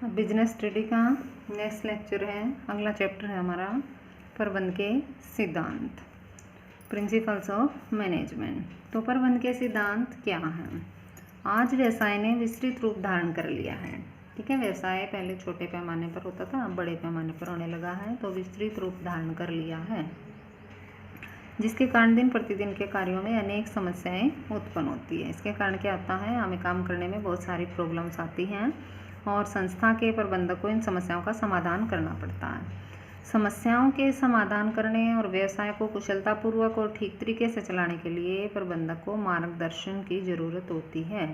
Business study का next lecture है। अगला चैप्टर है हमारा प्रबंध के सिद्धांत, प्रिंसिपल्स ऑफ मैनेजमेंट। तो प्रबंध के सिद्धांत क्या हैं? आज व्यवसाय ने विस्तृत रूप धारण कर लिया है। ठीक है, व्यवसाय पहले छोटे पैमाने पर होता था, अब बड़े पैमाने पर होने लगा है। तो विस्तृत रूप धारण कर लिया है, जिसके कारण दिन प्रतिदिन के कार्यों में अनेक समस्याएं उत्पन्न होती है। इसके कारण क्या होता है, हमें काम करने में बहुत सारी प्रॉब्लम्स आती हैं और संस्था के प्रबंधक को इन समस्याओं का समाधान करना पड़ता है। समस्याओं के समाधान करने और व्यवसाय को कुशलतापूर्वक और ठीक तरीके से चलाने के लिए प्रबंधक को मार्गदर्शन की ज़रूरत होती है।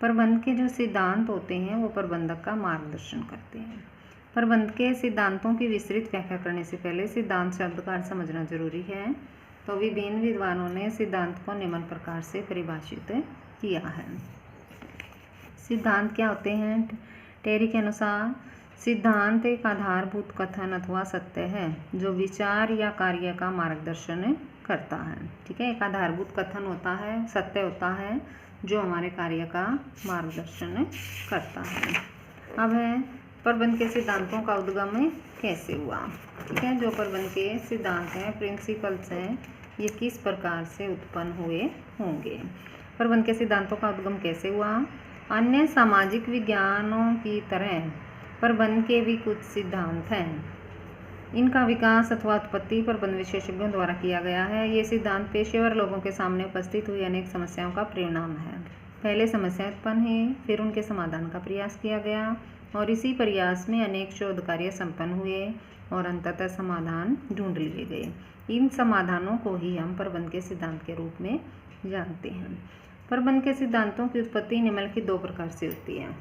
प्रबंध के जो सिद्धांत होते हैं वो प्रबंधक का मार्गदर्शन करते हैं। प्रबंध के सिद्धांतों की विस्तृत व्याख्या करने से पहले सिद्धांत शब्द का अर्थ समझना जरूरी है। तो विभिन्न विद्वानों ने सिद्धांत को निम्न प्रकार से परिभाषित किया है। सिद्धांत क्या होते हैं? टेरी के अनुसार सिद्धांत एक आधारभूत कथन अथवा सत्य है जो विचार या कार्य का मार्गदर्शन करता है। ठीक है, एक आधारभूत कथन होता है, सत्य होता है जो हमारे कार्य का मार्गदर्शन करता है। अब है प्रबंध के सिद्धांतों का उद्गम कैसे हुआ। ठीक है, जो प्रबंध के सिद्धांत हैं, प्रिंसिपल्स हैं, ये किस प्रकार से उत्पन्न हुए होंगे। प्रबंध के सिद्धांतों का उद्गम कैसे हुआ? अन्य सामाजिक विज्ञानों की तरह प्रबंध के भी कुछ सिद्धांत हैं। इनका विकास अथवा उत्पत्ति प्रबंध विशेषज्ञों द्वारा किया गया है। ये सिद्धांत पेशेवर लोगों के सामने उपस्थित हुई अनेक समस्याओं का परिणाम है। पहले समस्या उत्पन्न हुई, फिर उनके समाधान का प्रयास किया गया और इसी प्रयास में अनेक शोध कार्य संपन्न हुए और अंततः समाधान ढूंढ लिए गए। इन समाधानों को ही हम प्रबंध के सिद्धांत के रूप में जानते हैं। प्रबंध के सिद्धांतों की उत्पत्ति निम्नलिखित दो प्रकार से होती है।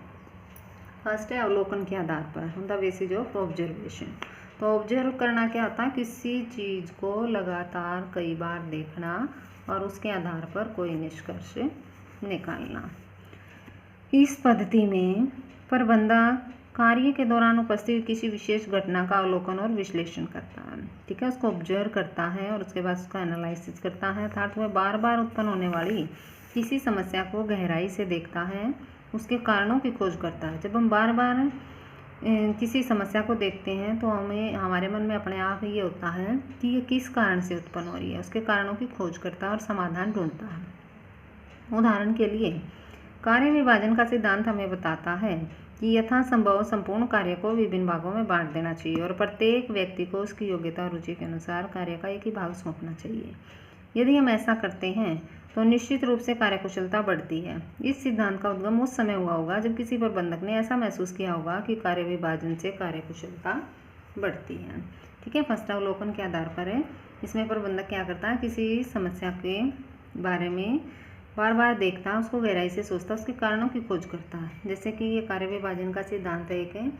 फर्स्ट है अवलोकन के आधार पर, द बेसिस ऑफ ऑब्जर्वेशन। तो ऑब्जर्व करना क्या होता है? किसी चीज़ को लगातार कई बार देखना और उसके आधार पर कोई निष्कर्ष निकालना। इस पद्धति में प्रबंधक कार्य के दौरान उपस्थित किसी विशेष घटना का अवलोकन और विश्लेषण करता है। ठीक है, उसको ऑब्जर्व करता है और उसके बाद उसका एनालिसिस करता है, अर्थात वह बार बार उत्पन्न होने वाली किसी समस्या को गहराई से देखता है, उसके कारणों की खोज करता है। जब हम बार बार किसी समस्या को देखते हैं तो हमें हमारे मन में अपने आप ये होता है कि ये किस कारण से उत्पन्न हो रही है, उसके कारणों की खोज करता है और समाधान ढूंढता है। उदाहरण के लिए कार्य विभाजन का सिद्धांत हमें बताता है कि यथासंभव संपूर्ण कार्य को विभिन्न भागों में बांट देना चाहिए और प्रत्येक व्यक्ति को उसकी योग्यता और रुचि के अनुसार कार्य का एक ही भाग सौंपना चाहिए। यदि हम ऐसा करते हैं तो निश्चित रूप से कार्यकुशलता बढ़ती है। इस सिद्धांत का उद्गम उस समय हुआ होगा जब किसी प्रबंधक ने ऐसा महसूस किया होगा कि कार्य विभाजन से कार्यकुशलता बढ़ती है। ठीक है, फर्स्ट अवलोकन के आधार पर है। इसमें प्रबंधक क्या करता है, किसी समस्या के बारे में बार बार देखता, उसको गहराई से सोचता, उसके कारणों की खोज करता है। जैसे कि ये कार्य विभाजन का सिद्धांत एक है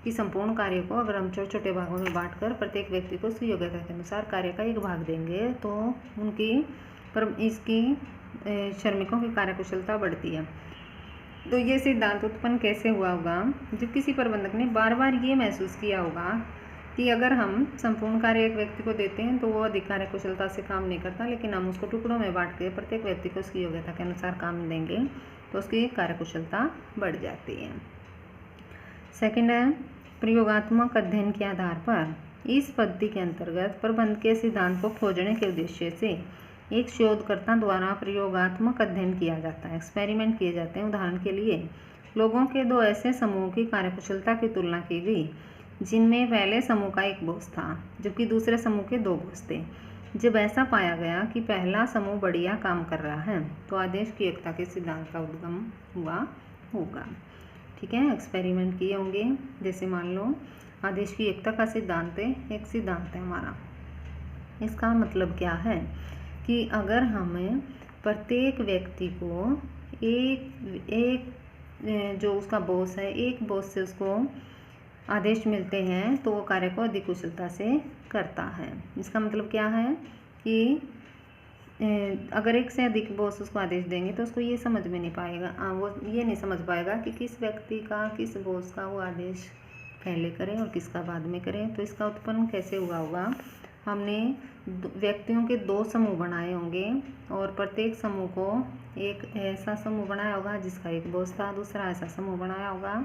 कि संपूर्ण कार्य को अगर हम छोटे छोटे भागों में बांटकर प्रत्येक व्यक्ति को उसकी योग्यता के अनुसार कार्य का एक भाग देंगे तो इसकी श्रमिकों की कार्यकुशलता बढ़ती है। तो ये सिद्धांत उत्पन्न कैसे हुआ होगा? जब किसी प्रबंधक ने बार बार ये महसूस किया होगा कि अगर हम संपूर्ण कार्य एक व्यक्ति को देते हैं तो वो अधिक कार्यकुशलता से काम नहीं करता, लेकिन हम उसको टुकड़ों में बांट के प्रत्येक व्यक्ति को उसकी योग्यता के अनुसार काम देंगे तो उसकी कार्यकुशलता बढ़ जाती है। सेकंड है प्रयोगात्मक अध्ययन के आधार पर। इस पद्धति के अंतर्गत प्रबंध के सिद्धांत को खोजने के उद्देश्य से एक शोधकर्ता द्वारा प्रयोगात्मक अध्ययन किया जाता है, एक्सपेरिमेंट किए जाते हैं। उदाहरण के लिए लोगों के दो ऐसे समूह की कार्यकुशलता की तुलना की गई जिनमें पहले समूह का एक बॉस था जबकि दूसरे समूह के दो बॉस थे। जब ऐसा पाया गया कि पहला समूह बढ़िया काम कर रहा है तो आदेश की एकता के सिद्धांत का उद्गम हुआ होगा। ठीक है, एक्सपेरिमेंट किए होंगे। जैसे मान लो आदेश की एकता का सिद्धांत एक सिद्धांत है हमारा। इसका मतलब क्या है कि अगर हमें प्रत्येक व्यक्ति को एक जो उसका बॉस है, एक बॉस से उसको आदेश मिलते हैं तो वो कार्य को अधिक कुशलता से करता है। इसका मतलब क्या है कि अगर एक से अधिक बॉस उसको आदेश देंगे तो उसको ये समझ में नहीं पाएगा, वो ये नहीं समझ पाएगा कि किस व्यक्ति का, किस बॉस का वो आदेश पहले करें और किसका बाद में करें। तो इसका उत्पन्न कैसे हुआ होगा? हमने व्यक्तियों के दो समूह बनाए होंगे और प्रत्येक समूह को एक ऐसा समूह बनाया होगा जिसका एक बॉस था, दूसरा ऐसा समूह बनाया होगा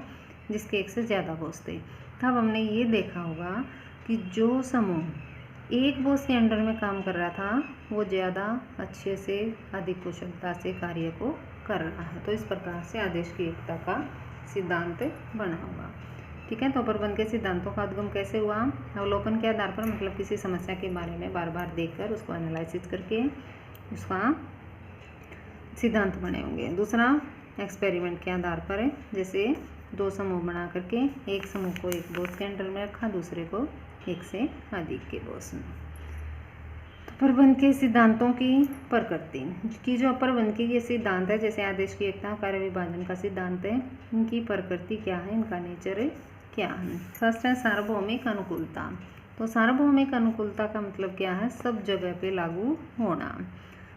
जिसके एक से ज़्यादा बॉस थे। तब हमने ये देखा होगा कि जो समूह एक बॉस के अंडर में काम कर रहा था वो ज़्यादा अच्छे से, अधिक कुशलता से कार्य को कर रहा है। तो इस प्रकार से आदेश की एकता का सिद्धांत बना होगा। ठीक है, तो प्रबंध के सिद्धांतों का उद्गम कैसे हुआ? अवलोकन के आधार पर, मतलब किसी समस्या के बारे में बार बार देखकर उसको एनालिसिस करके उसका सिद्धांत बने होंगे। दूसरा, एक्सपेरिमेंट के आधार पर, जैसे दो समूह बना करके एक समूह को एक बॉस के अंडर में रखा, दूसरे को एक से अधिक के बॉस में। तो प्रबंध के सिद्धांतों की प्रकृति की, जो प्रबंध के ये सिद्धांत है, जैसे आदेश की एकता, कार्य विभाजन का सिद्धांत है, इनकी प्रकृति क्या है, इनका नेचर क्या है? फर्स्ट है सार्वभौमिक अनुकूलता। तो सार्वभौमिक अनुकूलता का मतलब क्या है? सब जगह पे लागू होना।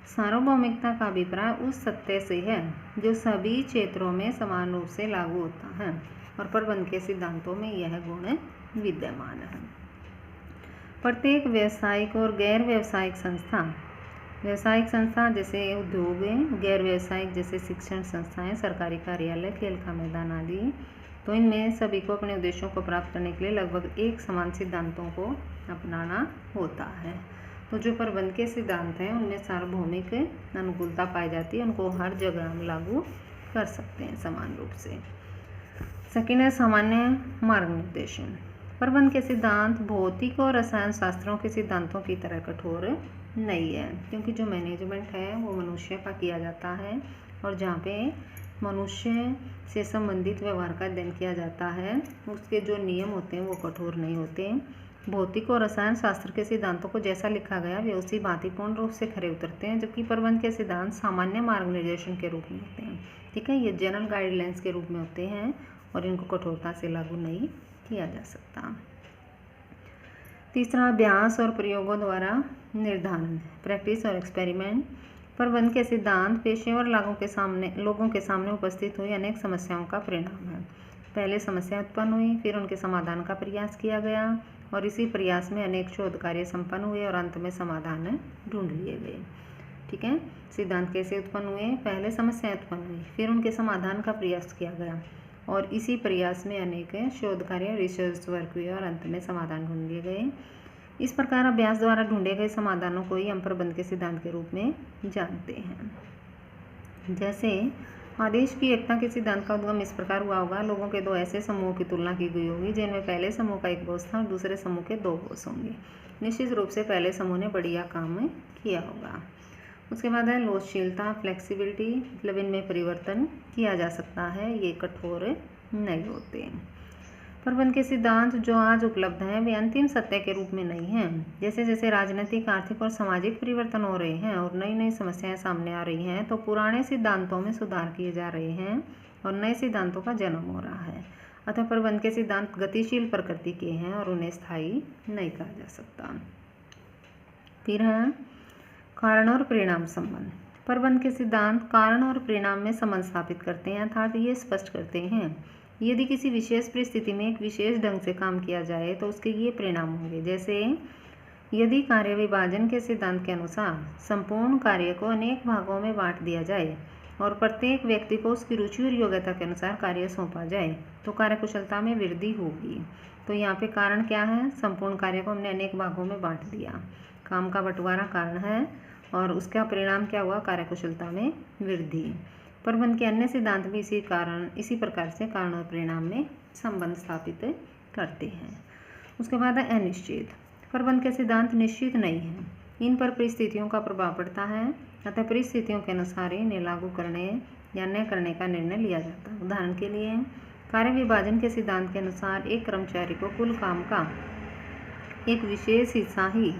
सार्वभौमिकता का अभिप्राय उस सत्य से है जो सभी क्षेत्रों में समान रूप से लागू होता है, और प्रबंध के सिद्धांतों में यह गुण विद्यमान है। प्रत्येक व्यावसायिक और गैर व्यावसायिक संस्था, व्यावसायिक संस्था जैसे उद्योग है, गैर व्यावसायिक जैसे शिक्षण संस्थाएं, सरकारी कार्यालय, खेल का मैदान आदि, तो इनमें सभी को अपने उद्देश्यों को प्राप्त करने के लिए लगभग एक समान सिद्धांतों को अपनाना होता है। तो जो प्रबंध के सिद्धांत हैं उनमें सार्वभौमिक अनुकूलता पाई जाती है, उनको हर जगह हम लागू कर सकते हैं समान रूप से। सेकेंड है सामान्य मार्ग निर्देशन। प्रबंध के सिद्धांत भौतिक और रसायन शास्त्रों के सिद्धांतों की तरह कठोर नहीं है, क्योंकि जो मैनेजमेंट है वो मनुष्य का किया जाता है, और जहाँ पे मनुष्य से संबंधित व्यवहार का अध्ययन किया जाता है उसके जो नियम होते हैं वो कठोर नहीं होते। भौतिक और रसायन शास्त्र के सिद्धांतों को जैसा लिखा गया वे उसी भांति पूर्ण रूप से खरे उतरते हैं, जबकि प्रबंध के सिद्धांत सामान्य मार्ग निर्देशन के रूप में होते हैं। ठीक है, ये जनरल गाइडलाइंस के रूप में होते हैं और इनको कठोरता से लागू नहीं किया जा सकता। तीसरा, अभ्यास और प्रयोगों द्वारा निर्धारण, प्रैक्टिस और एक्सपेरिमेंट। प्रबंध के सिद्धांत पेशेवर लोगों के सामने उपस्थित हुई अनेक समस्याओं का परिणाम है। पहले समस्या उत्पन्न हुई, फिर उनके समाधान का प्रयास किया गया, और इसी प्रयास में अनेक शोध कार्य संपन्न हुए और अंत में समाधान ढूंढ लिए गए। ठीक है, सिद्धांत कैसे उत्पन्न हुए? पहले समस्या उत्पन्न हुई, फिर उनके समाधान का प्रयास किया गया, और इसी प्रयास में अनेक शोध कार्य, रिसर्च वर्क हुए और अंत में समाधान ढूंढ लिए गए। इस प्रकार अभ्यास द्वारा ढूंढे गए समाधानों को ही हम प्रबंध के सिद्धांत के रूप में जानते हैं। जैसे आदेश की एकता के सिद्धांत का उद्गम इस प्रकार हुआ होगा, लोगों के दो ऐसे समूहों की तुलना की गई होगी जिनमें पहले समूह का एक बॉस था और दूसरे समूह के दो बॉस होंगे। निश्चित रूप से पहले समूह ने बढ़िया काम किया होगा। उसके बाद है लोचशीलता, फ्लेक्सिबिलिटी, मतलब इनमें परिवर्तन किया जा सकता है, ये कठोर नहीं होते। प्रबंध के सिद्धांत जो आज उपलब्ध हैं वे अंतिम सत्य के रूप में नहीं हैं। जैसे जैसे राजनीतिक, आर्थिक और सामाजिक परिवर्तन हो रहे हैं और नई नई समस्याएं सामने आ रही हैं, तो पुराने सिद्धांतों में सुधार किए जा रहे हैं और नए सिद्धांतों का जन्म हो रहा है। अतः प्रबंध के सिद्धांत गतिशील प्रकृति के हैं और उन्हें स्थायी नहीं कहा जा सकता। फिर है कारण और परिणाम संबंध। प्रबंध के सिद्धांत कारण और परिणाम में संबंध स्थापित करते हैं, अर्थात ये स्पष्ट करते हैं यदि किसी विशेष परिस्थिति में एक विशेष ढंग से काम किया जाए तो उसके ये परिणाम होंगे। जैसे यदि कार्य विभाजन के सिद्धांत के अनुसार संपूर्ण कार्य को अनेक भागों में बांट दिया जाए और प्रत्येक व्यक्ति को उसकी रुचि और योग्यता के अनुसार कार्य सौंपा जाए तो कार्यकुशलता में वृद्धि होगी। तो यहाँ पे कारण क्या है? संपूर्ण कार्य को हमने अनेक भागों में बांट दिया, काम का बंटवारा कारण है, और उसका परिणाम क्या हुआ? कार्यकुशलता में वृद्धि। प्रबंध के अन्य सिद्धांत भी इसी प्रकार से कारण और परिणाम में संबंध स्थापित करते हैं। उसके बाद है अनिश्चित। प्रबंध के सिद्धांत निश्चित नहीं है, इन पर परिस्थितियों का प्रभाव पड़ता है, अतः परिस्थितियों के अनुसार इन्हें लागू करने या न करने का निर्णय लिया जाता है। उदाहरण के लिए कार्य विभाजन के सिद्धांत के अनुसार एक कर्मचारी को कुल काम का एक विशेष हिस्सा ही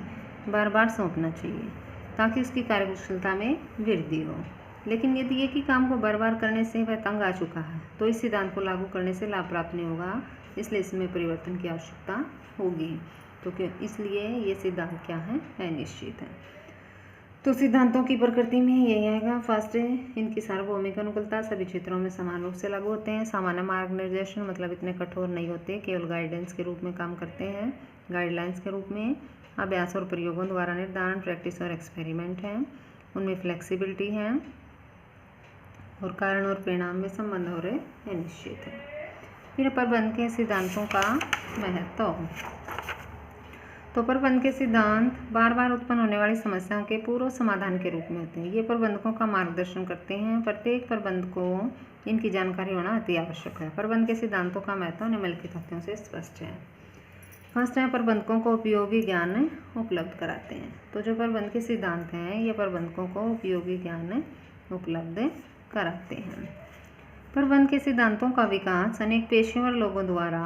बार बार सौंपना चाहिए ताकि उसकी कार्यकुशलता में वृद्धि हो, लेकिन यदि एक ही काम को बार बार करने से वह तंग आ चुका है तो इस सिद्धांत को लागू करने से लाभ प्राप्त नहीं होगा, इसलिए इसमें परिवर्तन की आवश्यकता होगी। तो इसलिए ये सिद्धांत क्या है? अनिश्चित है। तो सिद्धांतों की प्रकृति में यही आएगा। फर्स्ट है इनकी सार्वभौमिक अनुकूलता, सभी क्षेत्रों में समान रूप से लागू होते हैं। सामान्य मार्ग निर्देशन, मतलब इतने कठोर नहीं होते, केवल गाइडेंस के रूप में काम करते हैं, गाइडलाइंस के रूप में। अभ्यास और प्रयोगों द्वारा निर्धारण, प्रैक्टिस और एक्सपेरिमेंट है, उनमें फ्लेक्सिबिलिटी है, और कारण और परिणाम में संबंध और अनिश्चित है। फिर प्रबंध के सिद्धांतों का महत्व। तो प्रबंध के सिद्धांत बार बार उत्पन्न होने वाली समस्याओं के पूर्व समाधान के रूप में होते हैं। ये प्रबंधकों का मार्गदर्शन करते हैं। प्रत्येक प्रबंध को इनकी जानकारी होना अति आवश्यक है। प्रबंध के सिद्धांतों का महत्व निम्नलिखित तथ्यों से स्पष्ट है। फर्स्ट है, प्रबंधकों को उपयोगी ज्ञान उपलब्ध कराते हैं। तो जो प्रबंध के सिद्धांत हैं ये प्रबंधकों को उपयोगी ज्ञान उपलब्ध कराते हैं। प्रबंध के सिद्धांतों का विकास अनेक पेशेवर लोगों द्वारा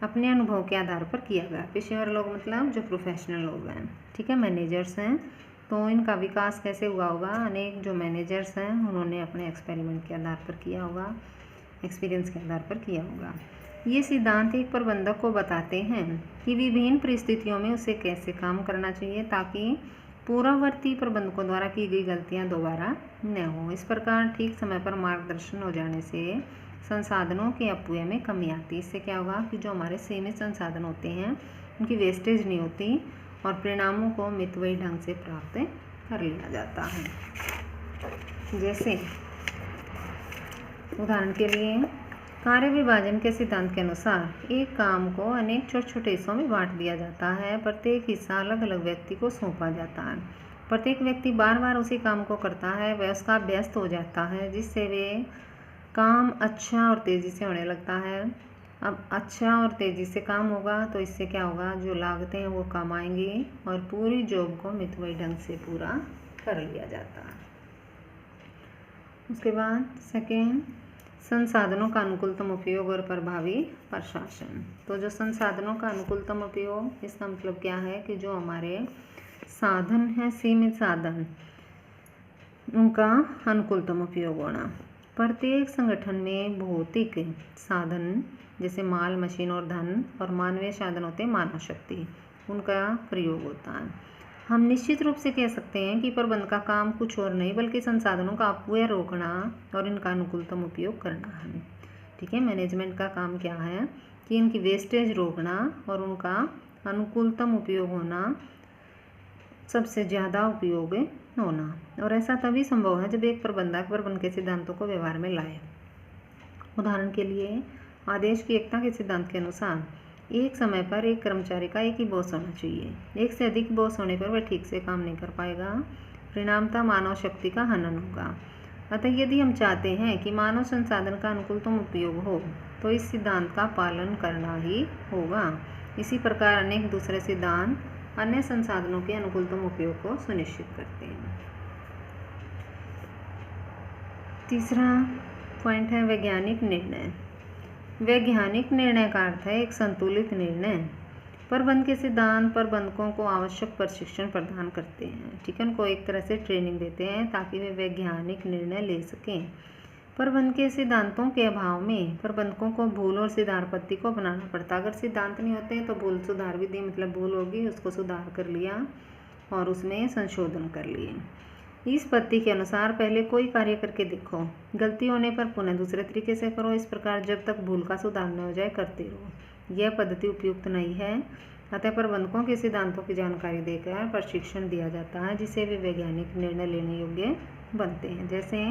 अपने अनुभव के आधार पर किया गया। पेशेवर लोग मतलब जो प्रोफेशनल लोग हैं, ठीक है, मैनेजर्स हैं। तो इनका विकास कैसे हुआ होगा? अनेक जो मैनेजर्स हैं उन्होंने अपने एक्सपेरिमेंट के आधार पर किया होगा, एक्सपीरियंस के आधार पर किया होगा। ये सिद्धांत एक प्रबंधक को बताते हैं कि विभिन्न परिस्थितियों में उसे कैसे काम करना चाहिए ताकि पूर्ववर्ती प्रबंधकों द्वारा की गई गलतियां दोबारा न हो। इस प्रकार ठीक समय पर मार्गदर्शन हो जाने से संसाधनों के अपव्यय में कमी आती है। इससे क्या होगा कि जो हमारे सीमित संसाधन होते हैं उनकी वेस्टेज नहीं होती और परिणामों को मितव्ययी ढंग से प्राप्त कर लिया जाता है। जैसे उदाहरण के लिए कार्य विभाजन के सिद्धांत के अनुसार एक काम को अनेक छोटे छोटे हिस्सों में बांट दिया जाता है। प्रत्येक हिस्सा अलग अलग व्यक्ति को सौंपा जाता है। प्रत्येक व्यक्ति बार बार उसी काम को करता है, वह उसका व्यस्त हो जाता है, जिससे वे काम अच्छा और तेज़ी से होने लगता है। अब अच्छा और तेज़ी से काम होगा तो इससे क्या होगा, जो लागतें हैं वो कम आएंगी और पूरी जॉब को मितव्ययी ढंग से पूरा कर लिया जाता है। उसके बाद सेकेंड, संसाधनों का अनुकूलतम उपयोग और प्रभावी प्रशासन। तो जो संसाधनों का अनुकूलतम उपयोग, इसका मतलब क्या है कि जो हमारे साधन हैं, सीमित साधन, उनका अनुकूलतम उपयोग होना। प्रत्येक संगठन में भौतिक साधन जैसे माल, मशीन और धन, और मानवीय साधन होते हैं मानव शक्ति, उनका प्रयोग होता है। हम निश्चित रूप से कह सकते हैं कि प्रबंध का काम कुछ और नहीं बल्कि संसाधनों का अपव्यय रोकना और इनका अनुकूलतम उपयोग करना है। ठीक है, मैनेजमेंट का काम क्या है कि इनकी वेस्टेज रोकना और उनका अनुकूलतम उपयोग होना, सबसे ज़्यादा उपयोग होना। और ऐसा तभी संभव है जब एक प्रबंधक प्रबंध के सिद्धांतों को व्यवहार में लाए। उदाहरण के लिए आदेश की एकता के सिद्धांत के अनुसार एक समय पर एक कर्मचारी का एक ही बॉस होना चाहिए। एक से अधिक बॉस होने पर वह ठीक से काम नहीं कर पाएगा, परिणामतः मानव शक्ति का हनन होगा। अतः यदि हम चाहते हैं कि मानव संसाधन का अनुकूलतम उपयोग हो तो इस सिद्धांत का पालन करना ही होगा। इसी प्रकार अनेक दूसरे सिद्धांत अन्य संसाधनों के अनुकूलतम उपयोग को सुनिश्चित करते हैं। तीसरा पॉइंट है वैज्ञानिक निर्णय। वैज्ञानिक निर्णय का अर्थ है एक संतुलित निर्णय। प्रबंध के सिद्धांत प्रबंधकों को आवश्यक प्रशिक्षण प्रदान करते हैं, ठीक है, उनको एक तरह से ट्रेनिंग देते हैं ताकि वे वैज्ञानिक निर्णय ले सकें। प्रबंध के सिद्धांतों के अभाव में प्रबंधकों को भूल और सुधार पद्धति को बनाना पड़ता। अगर सिद्धांत नहीं होते तो भूल सुधार विधि, मतलब भूल होगी उसको सुधार कर लिया और उसमें संशोधन कर लिए। इस पद्धति के अनुसार पहले कोई कार्य करके देखो, गलती होने पर पुनः दूसरे तरीके से करो। इस प्रकार जब तक भूल का सुधार न हो जाए करते रहो। यह पद्धति उपयुक्त नहीं है, अतः प्रबंधकों के सिद्धांतों की जानकारी देकर प्रशिक्षण दिया जाता है जिससे वे वैज्ञानिक निर्णय लेने योग्य बनते हैं। जैसे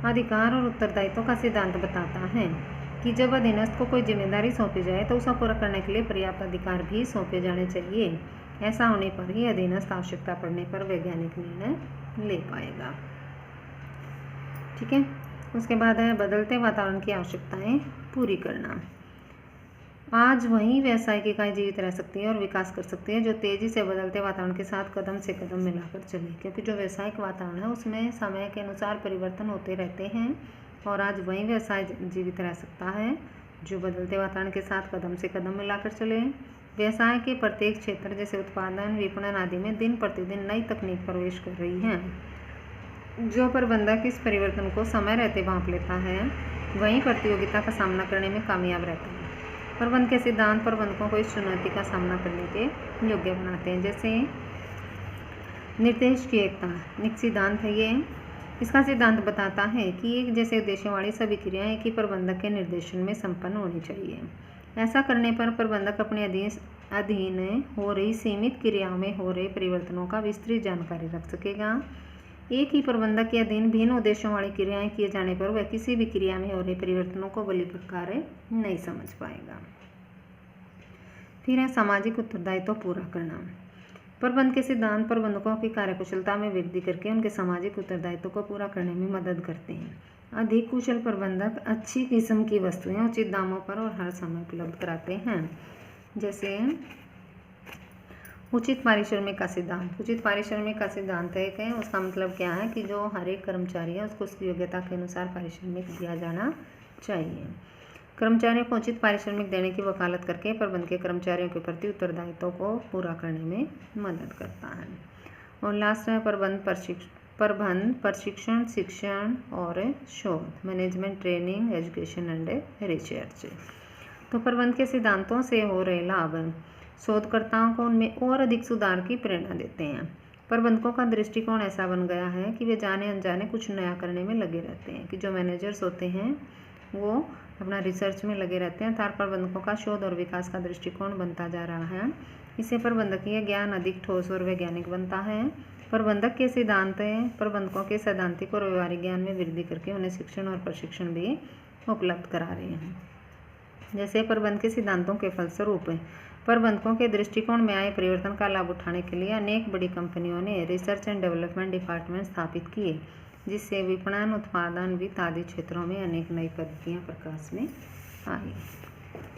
अधिकार और उत्तरदायित्व का सिद्धांत बताता है कि जब अधीनस्थ को कोई जिम्मेदारी सौंपी जाए तो उसे पूरा करने के लिए पर्याप्त अधिकार भी सौंपे जाने चाहिए। ऐसा होने पर ही अधीनस्थ आवश्यकता पड़ने पर वैज्ञानिक निर्णय ले पाएगा। ठीक है, उसके बाद है बदलते वातावरण की आवश्यकताएं पूरी करना। आज वही व्यावसायिक इकाई जीवित रह सकती है और विकास कर सकती है जो तेजी से बदलते वातावरण के साथ कदम से कदम मिलाकर चले, क्योंकि जो व्यावसायिक वातावरण है उसमें समय के अनुसार परिवर्तन होते रहते हैं और आज वही व्यवसाय जीवित रह सकता है जो बदलते वातावरण के साथ कदम से कदम मिलाकर चले। व्यवसाय के प्रत्येक क्षेत्र जैसे उत्पादन, विपणन आदि में दिन प्रतिदिन नई तकनीक प्रवेश कर रही है। जो प्रबंधक इस परिवर्तन को समय रहते भांप लेता है वहीं प्रतियोगिता का सामना करने में कामयाब रहता है। प्रबंध के सिद्धांत प्रबंधकों को इस चुनौती का सामना करने के योग्य बनाते हैं। जैसे निर्देश की एकता एक सिद्धांत है ये। इसका सिद्धांत बताता है कि एक जैसे उद्देश्य वाली सभी क्रियाएं एक ही प्रबंधक के निर्देशन में संपन्न होनी चाहिए। ऐसा करने पर प्रबंधक अपने अधीन हो रही सीमित क्रियाओं में हो रहे परिवर्तनों का विस्तृत जानकारी रख सकेगा। एक ही प्रबंधक के अधीन भिन्न उद्देश्यों वाली क्रियाएं किए जाने पर वह किसी भी क्रिया में हो रहे परिवर्तनों को बलिप्रकार नहीं समझ पाएगा। फिर है सामाजिक उत्तरदायित्व पूरा करना। प्रबंध के सिद्धांत प्रबंधकों की कार्यकुशलता में वृद्धि करके उनके सामाजिक उत्तरदायित्व को पूरा करने में मदद करते हैं। अधिक कुशल प्रबंधक अच्छी किस्म की वस्तुएं उचित दामों पर और हर समय उपलब्ध कराते हैं। जैसे उचित पारिश्रमिक का सिद्धांत। उचित पारिश्रमिक का सिद्धांत है उसका मतलब क्या है कि जो हर एक कर्मचारी है उसको उसकी योग्यता के अनुसार पारिश्रमिक दिया जाना चाहिए। कर्मचारियों को उचित पारिश्रमिक देने की वकालत करके प्रबंध के कर्मचारियों के प्रति उत्तरदायित्व को पूरा करने में मदद करता है। और लास्ट है प्रबंध प्रशिक्षण, शिक्षण और शोध, management training, education and research. तो प्रबंध के सिद्धांतों से हो रहे लाभ शोधकर्ताओं को उनमें और अधिक सुधार की प्रेरणा देते हैं। प्रबंधकों का दृष्टिकोण ऐसा बन गया है कि वे जाने अनजाने कुछ नया करने में लगे रहते हैं, कि जो मैनेजर्स होते हैं वो अपना रिसर्च में लगे रहते हैं। अर्थात प्रबंधकों का शोध और विकास का दृष्टिकोण बनता जा रहा है। इससे प्रबंधकीय ज्ञान अधिक ठोस और वैज्ञानिक बनता है। प्रबंधक के सिद्धांत प्रबंधकों के सैद्धांतिक और व्यवहारिक ज्ञान में वृद्धि करके उन्हें शिक्षण और प्रशिक्षण भी उपलब्ध करा रहे हैं। जैसे प्रबंध के सिद्धांतों के फलस्वरूप प्रबंधकों के दृष्टिकोण में आए परिवर्तन का लाभ उठाने के लिए अनेक बड़ी कंपनियों ने रिसर्च एंड डेवलपमेंट डिपार्टमेंट स्थापित किए, जिससे विपणन, उत्पादन, वित्त आदि क्षेत्रों में अनेक नई पद्धतियाँ प्रकाश में आई।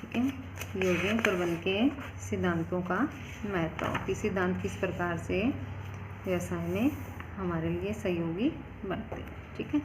ठीक है, ये हो गए प्रबंध के सिद्धांतों का महत्व कि सिद्धांत किस प्रकार से व्यवसाय में हमारे लिए सहयोगी बनते हैं। ठीक है।